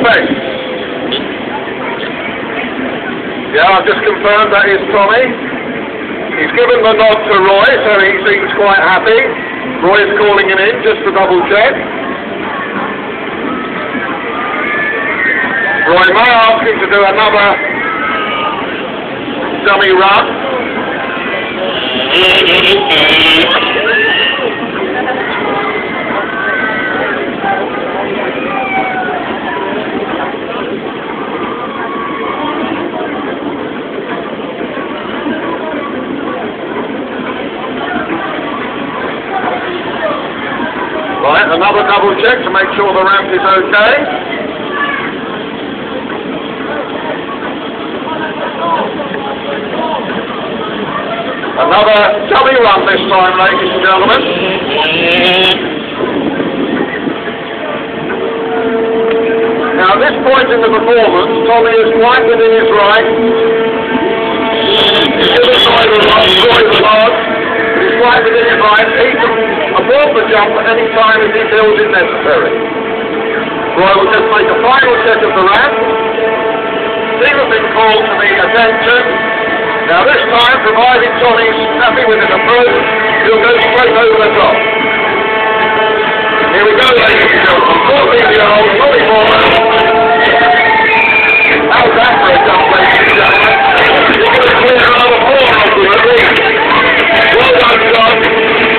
Perfect. Yeah, I've just confirmed that is Tommy. He's given the nod to Roy, so he seems quite happy. Roy's calling him in just to double check. Roy may ask him to do another dummy run. Right, another double check to make sure the ramp is okay. Another dummy run this time, ladies and gentlemen. Now at this point in the performance, Tommy is quite within his right. He's given Roy the nod, but he's quite within his right. He can abort the jump at any time if he feels it necessary. Roy will just make a final check of the ramp. Steve has been called to the attention. Now this time, provided Tommy's happy with his approach, he'll go straight over the top. Here we go, ladies and gentlemen. 14-year-old